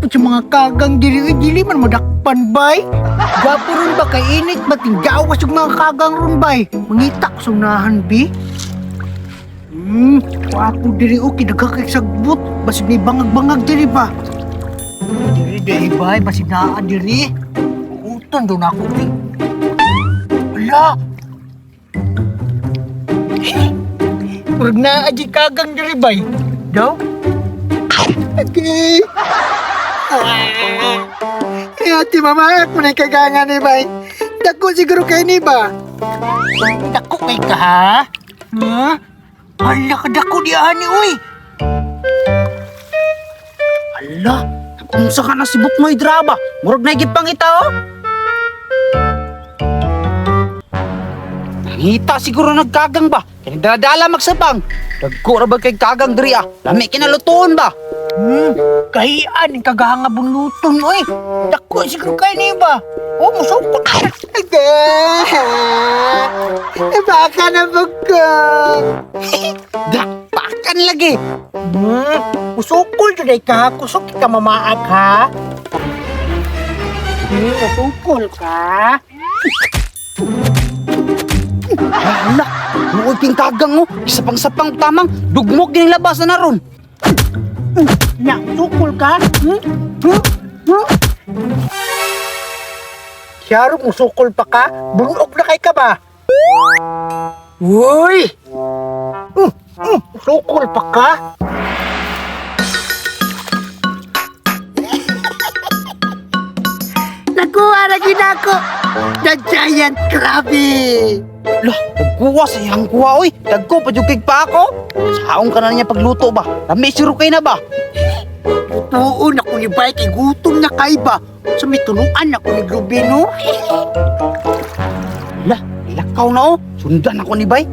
sa mga kagang dili man madakpan bay. Gwapo ron ba kay init matinggawas yung mga kagang ron bay. Mangita sunahan bi. Gwapo diri o kinagakay sagbot. Basig may bangag-bangag diri ba. Diri bay basig naa diri. Uton doon ako bi. Ala. Murag naa di kagang diri bay. Daw? Okay. Ati mama, ako na kagangan ni bay. Dako siguro kay ni ba? Dako kay ka ha? Ha? Hala ka dako di ani uy. Hala, unsa ka nasibot mo drama? Murag na gid pangita oh. Nangita siguro nagkagang ba? Kaya nagdadala magsabang. Dagko ra ba kay kagang diri ah? Lami kinalutuon ba? Kahian ang kagahanga bunluton oy. Dako siguro kay ni ba? Oh, musukot. Baka na bugkong. Dakpakan lagi. Musukol today ka. Kusok ka mamaag ha. Musukol ka. Hala, nuod king kagang mo. Isa pang sapang tamang dugmok din labas na naron. Na, musukol ka? Siyaro, musukol pa ka? Bulog na kay ka ba? Uy! Musukol pa ka? Nakuha na ginako! The giant crabby! Lah, nagkuha sa iyang kuha oy. Dagko pa jugig pa ako. Saong ka na niya pagluto ba? Lami siro kay na ba? Oo, naku ni Bay, kay gutom na kay ba? Sa may tunuan ako ni Globino. Lah, ilakaw na oh. Sundan ako ni Bay.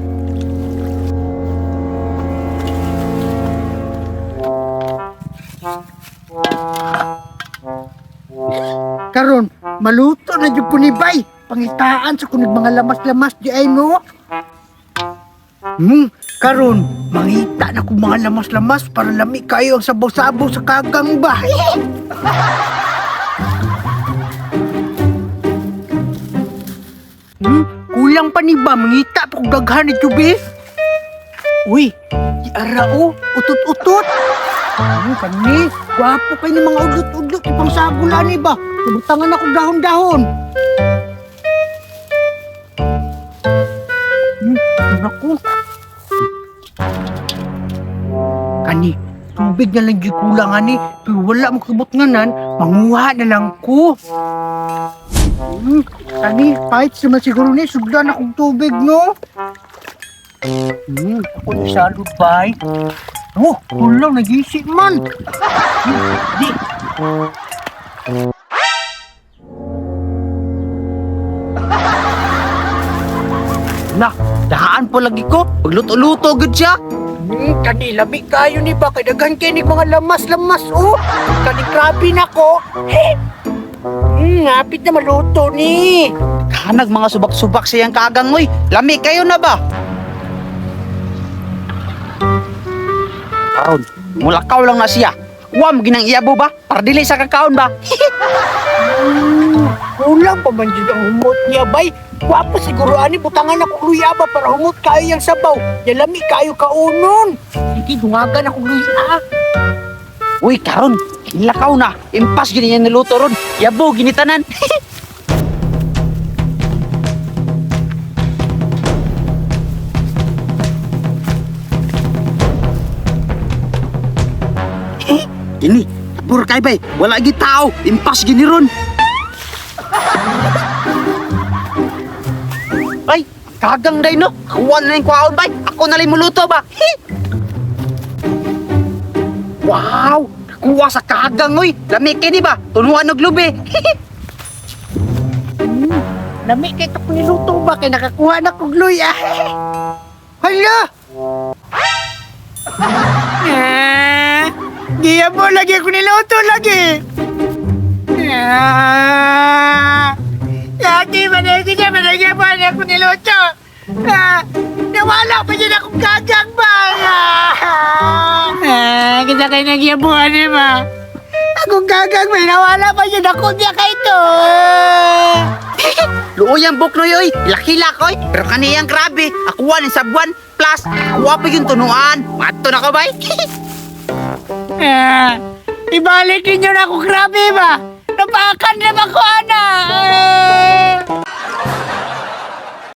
Karon, maluto na dyan po ni Bay. Pangitaan sa kunig mga lamas-lamas di ay mo. Karon, mangita na kong mga lamas-lamas para lami kayo ang sabaw-sabaw sa kagang ba. Kulang pa ni ba? Mangita pa kong daghan ni Jubi. Uy, di ara o, utot-utot. Kani, gwapo kayo ng mga udlot-udlot ipang sagula ni ba? Tubutangan ako dahon-dahon. Naku. Kani, tubig na lang gikulangan ni. Pero wala mo kabot nganan, manguha na lang ko. Kani, pahit naman siguro ni, sugdan akong tubig, no? Ako na salud, bay. Oh, kulang, nag-isip man. Di. Lah, dahaan po lagi ko. Pagluto-luto gud siya. Kani, labi kayo ni ba? Kadagan kayo ni mga lamas-lamas, oh. Kani, grabe na ko. Hapit na maluto ni. Kanag mga subak-subak siyang kagang moy. Lami kayo na ba? Karon, mulakaw lang na siya. Wam ginang iyabo ba? Para dili sa kakaon ba? Kulang pa man dyan ang humot niya, bay. Wapo siguro ani butangan ako luyaba para humot kayo yung sabaw. Yalami kayo kaunon. Sige, dungagan ako luya. Uy, karon, lakaw na. Impas gini yan niluto ron. Yabo, ginitanan. Ini, pur kay bay. Wala gi tao. Impas gini ron. Ay, kagang day no. Kuwan na yung kwaon bay. Ako na lang muluto ba? Wow! Kuha sa kagang oy. Lami kini ba? Tunuan og lubi. Lami kay ito niluto ba? Kaya nakakuha na kong luya. Hala! Giya mo lagi ako niluto lagi. Lagi managi niya, managi mo ako niluto. Nawala pa dyan akong kagang ba? Kita kayo nagyabuhan niya ba? Kung gagang may nawala pa yun ako niya kay to. Luoy ang buknoy oy, ilakila ko oy. Pero kaniyang grabe, akuha ni sabuan plus akuha pa yung tunuan. Mato na ko bay. Ibalik ninyo na ako, grabe ba? Napakan na ba ko, ana?